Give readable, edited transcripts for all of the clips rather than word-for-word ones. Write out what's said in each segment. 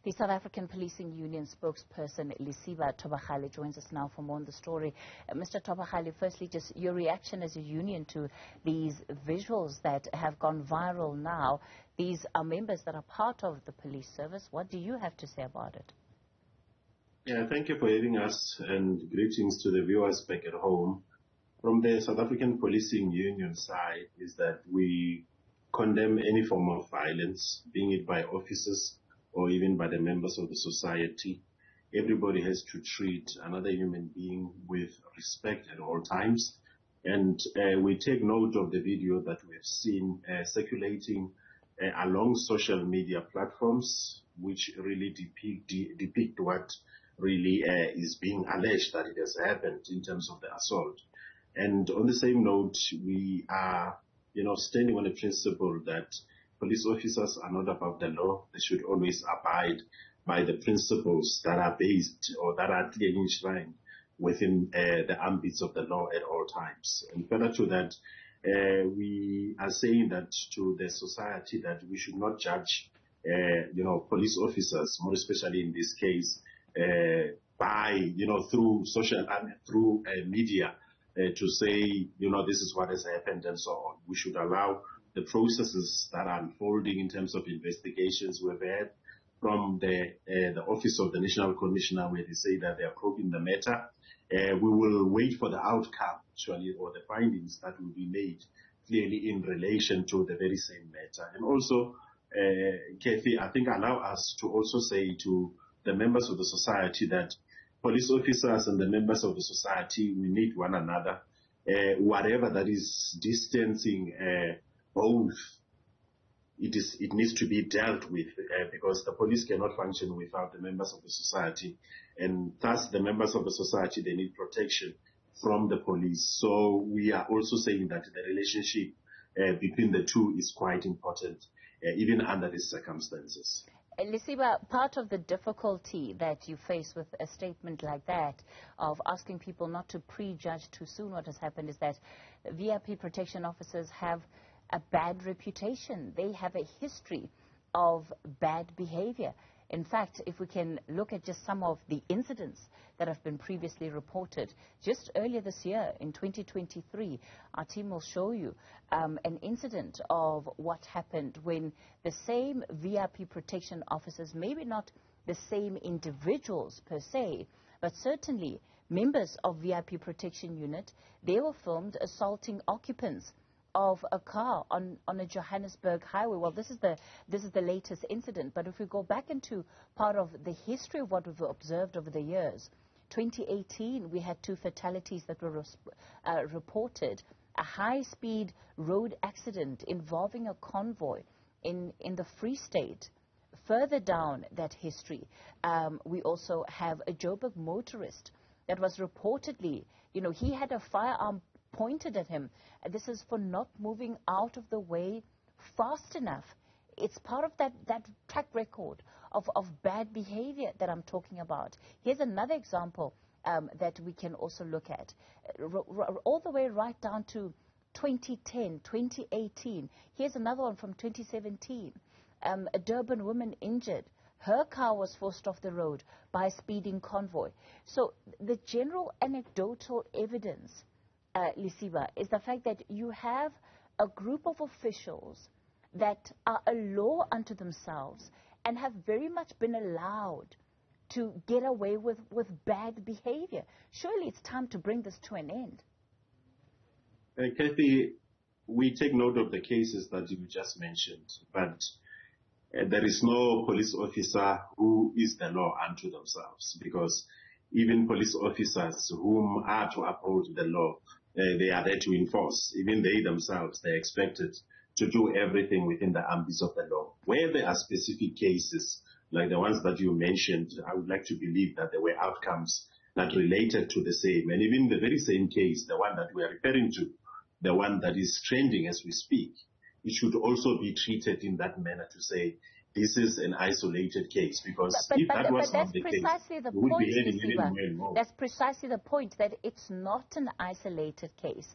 The South African Policing Union spokesperson, Lesiba Thobakgale, joins us now for more on the story. Mr. Thobakgale, firstly, just your reaction as a union to these visuals that have gone viral now. These are members that are part of the police service. What do you have to say about it? Yeah, thank you for having us, and greetings to the viewers back at home. From the South African Policing Union side is that we condemn any form of violence, being it by officers or even by the members of the society. Everybody has to treat another human being with respect at all times. And we take note of the video that we have seen circulating along social media platforms, which really depict what really is being alleged that it has happened in terms of the assault. And on the same note, we are, standing on the principle that police officers are not above the law. They should always abide by the principles that are based or that are clearly enshrined within the ambits of the law at all times. And further to that, we are saying that to the society that we should not judge, police officers, more especially in this case, by, through social and through media to say, this is what has happened and so on. We should allow the processes that are unfolding in terms of investigations we've had from the Office of the National Commissioner, where they say that they are probing the matter. We will wait for the outcome, actually, or the findings that will be made clearly in relation to the very same matter. And also, Kathy, I think allow us to also say to the members of the society that police officers and the members of the society, we need one another. Whatever that is distancing both, it needs to be dealt with because the police cannot function without the members of the society, and thus the members of the society, they need protection from the police. So we are also saying that the relationship between the two is quite important, even under these circumstances. Lesiba, part of the difficulty that you face with a statement like that, of asking people not to prejudge too soon what has happened, is that VIP protection officers have a bad reputation. They have a history of bad behavior. In fact, if we can look at just some of the incidents that have been previously reported, just earlier this year, in 2023, our team will show you an incident of what happened when the same VIP protection officers, maybe not the same individuals per se, but certainly members of VIP protection unit, they were filmed assaulting occupants of a car on a Johannesburg highway. Well, this is the latest incident, but if we go back into part of the history of what we've observed over the years, 2018 we had 2 fatalities that were reported, a high-speed road accident involving a convoy in the Free State. Further down that history, we also have a Joburg motorist that was reportedly, he had a firearm pointed at him. This is for not moving out of the way fast enough. It's part of that track record of bad behavior that I'm talking about. Here's another example that we can also look at, all the way right down to 2010, 2018. Here's another one from 2017. A Durban woman injured. Her car was forced off the road by a speeding convoy. So the general anecdotal evidence, Lesiba, is the fact that you have a group of officials that are a law unto themselves and have very much been allowed to get away with bad behavior. Surely it's time to bring this to an end. Kathy, we take note of the cases that you just mentioned, but there is no police officer who is the law unto themselves, because even police officers whom are to uphold the law, they are there to enforce. Even they themselves, they're expected to do everything within the ambits of the law. Where there are specific cases, like the ones that you mentioned, I would like to believe that there were outcomes that related to the same. And even the very same case, the one that we are referring to, the one that is trending as we speak, it should also be treated in that manner to say, this is an isolated case, because if that was not the case, we would be heading anywhere more. That's precisely the point, that it's not an isolated case.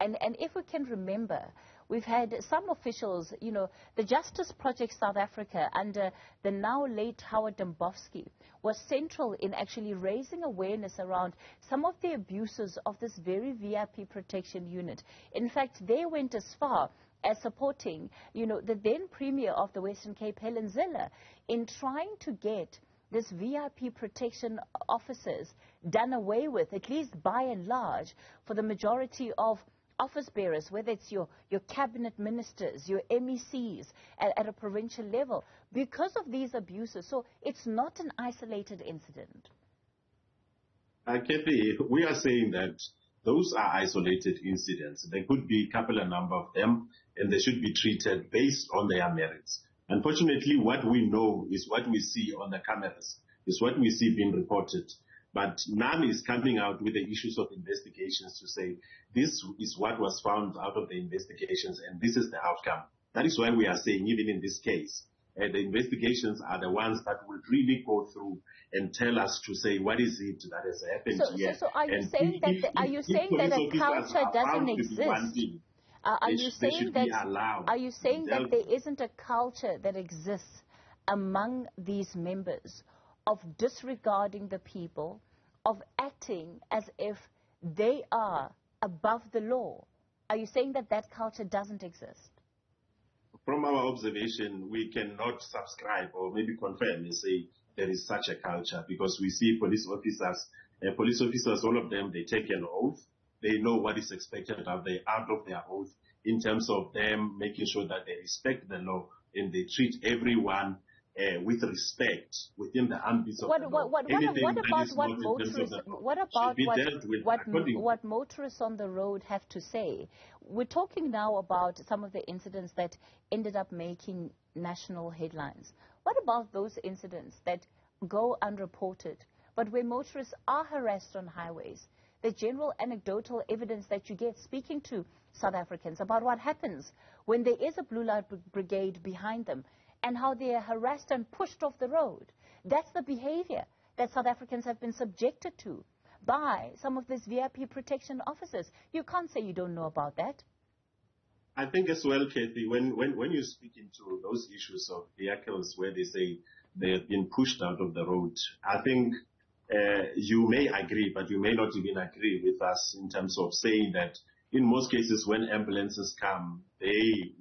And if we can remember, we've had some officials, you know, the Justice Project South Africa under the now late Howard Dombowski was central in actually raising awareness around some of the abuses of this very VIP protection unit. In fact, they went as far as supporting, you know, the then Premier of the Western Cape, Helen Zille, in trying to get this VIP protection officers done away with, at least by and large, for the majority of office bearers, whether it's your cabinet ministers, your MECs at a provincial level, because of these abuses. So it's not an isolated incident. Kathy, we are saying that those are isolated incidents. There could be a couple of number of them, and they should be treated based on their merits. Unfortunately, what we know is what we see on the cameras, is what we see being reported. But none is coming out with the issues of investigations to say, this is what was found out of the investigations, and this is the outcome. That is why we are saying, even in this case, the investigations are the ones that will really go through and tell us to say, what is it that has happened here? So are you saying that a culture doesn't exist? Are you saying that there isn't a culture that exists among these members of disregarding the people, of acting as if they are above the law? Are you saying that that culture doesn't exist? From our observation, we cannot subscribe or maybe confirm and say there is such a culture, because we see police officers, all of them, they take an oath. They know what is expected out of their oath in terms of them making sure that they respect the law and they treat everyone with respect within the ambits of the law. What motorists on the road have to say? We're talking now about some of the incidents that ended up making national headlines. What about those incidents that go unreported, but where motorists are harassed on highways? The general anecdotal evidence that you get speaking to South Africans about what happens when there is a blue light brigade behind them and how they are harassed and pushed off the road. That's the behavior that South Africans have been subjected to by some of these VIP protection officers. You can't say you don't know about that. I think as well, Kathy, when you speak into those issues of vehicles where they say they have been pushed out of the road, I think you may agree, but you may not even agree with us in terms of saying that in most cases when ambulances come, they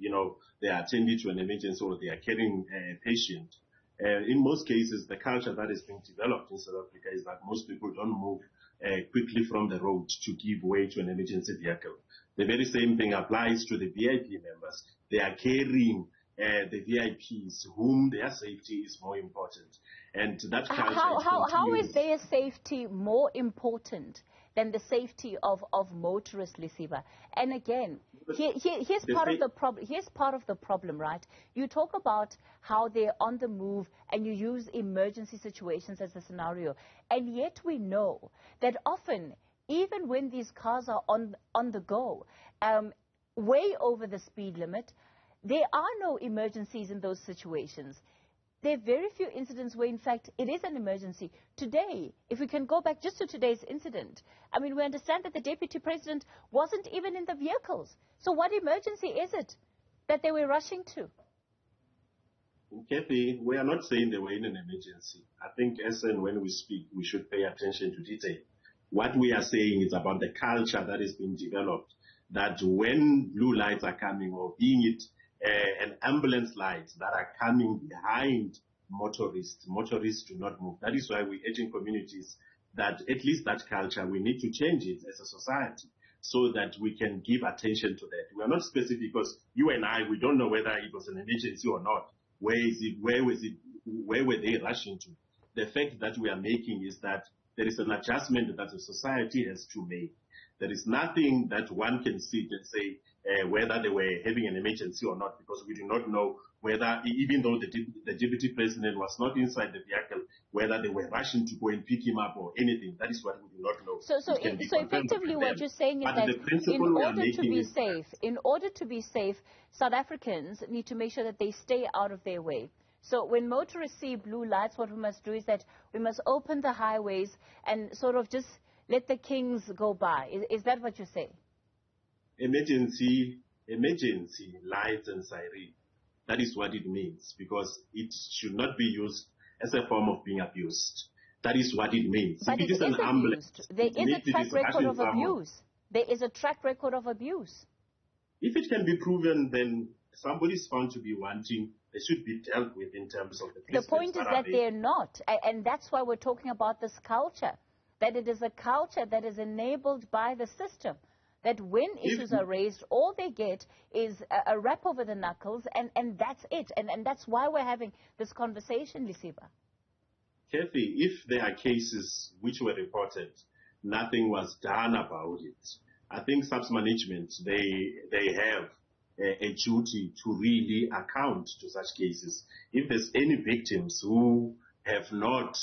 are attending to an emergency or they are carrying a patient. In most cases, the culture that is being developed in South Africa is that most people don't move quickly from the road to give way to an emergency vehicle. The very same thing applies to the VIP members. They are carrying the VIPs, whom their safety is more important. And that culture how is their safety more important than the safety of motorists, Lesiba? And again, here's part of the problem. Here's part of the problem, right? You talk about how they're on the move and you use emergency situations as a scenario. And yet we know that often, even when these cars are on the go, way over the speed limit, there are no emergencies in those situations. There are very few incidents where, in fact, it is an emergency. Today, if we can go back just to today's incident, I mean, we understand that the Deputy President wasn't even in the vehicles. So what emergency is it that they were rushing to? Kathy, we are not saying they were in an emergency. I think as and when we speak, we should pay attention to detail. What we are saying is about the culture that is being developed, that when blue lights are coming, or being it an ambulance light that are coming behind motorists do not move. That is why we're urging communities that at least that culture, we need to change it as a society so that we can give attention to that. We are not specific because you and I, we don't know whether it was an emergency or not. Where is it? Where was it? Where were they rushing to? The fact that we are making is that there is an adjustment that the society has to make. There is nothing that one can sit and say whether they were having an emergency or not, because we do not know whether, even though the Deputy President was not inside the vehicle, whether they were rushing to go and pick him up or anything. That is what we do not know. So effectively what you're saying is that in order to be safe, South Africans need to make sure that they stay out of their way. So when motorists see blue lights, what we must do is that we must open the highways and sort of just let the kings go by. Is that what you say? Emergency emergency lights and siren. That is what it means, because it should not be used as a form of being abused. That is what it means. But if it is an ambulance, there is a track record of abuse. There is a track record of abuse. If it can be proven, then somebody is found to be wanting, they should be dealt with in terms of the point is that they're not. And that's why we're talking about this culture, that it is a culture that is enabled by the system, that when issues are raised, all they get is a rap over the knuckles, and that's it. And that's why we're having this conversation, Lesiba. Kathy, if there are cases which were reported, nothing was done about it, I think SAPS management, they have a duty to really account to such cases. If there's any victims who have not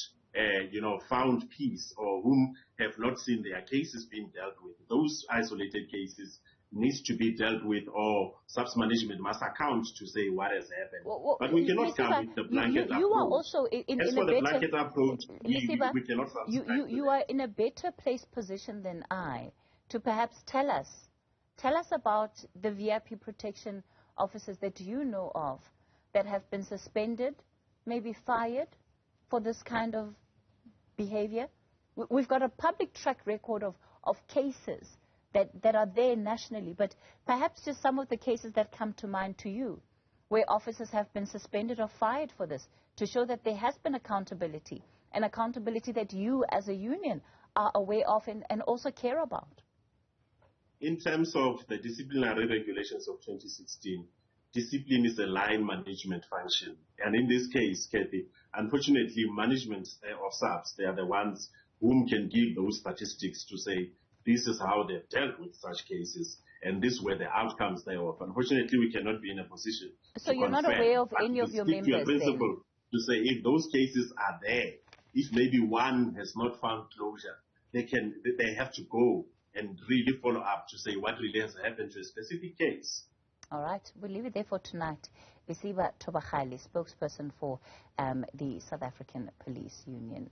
found peace, or whom have not seen their cases being dealt with, those isolated cases needs to be dealt with, or SAPS management must account to say what has happened. But we cannot come with the blanket approach. You are also in a better blanket approach. We cannot subscribe you are in a better placed position than I to perhaps tell us about the VIP protection officers that you know of that have been suspended, maybe fired for this kind of behavior. We've got a public track record of cases that are there nationally, but perhaps just some of the cases that come to mind to you, where officers have been suspended or fired for this, to show that there has been accountability, and accountability that you as a union are aware of and also care about. In terms of the disciplinary regulations of 2016, discipline is a line management function. And in this case, Kathy, unfortunately, management of SAPS, they are the ones whom can give those statistics to say, this is how they've dealt with such cases, and these were the outcomes thereof. Unfortunately, we cannot be in a position so you're not aware of any of your members then? To say if those cases are there, if maybe one has not found closure, they have to go and really follow up to say what really has happened to a specific case. All right, we'll leave it there for tonight. Lesiba Thobakgale, spokesperson for the South African Police Union.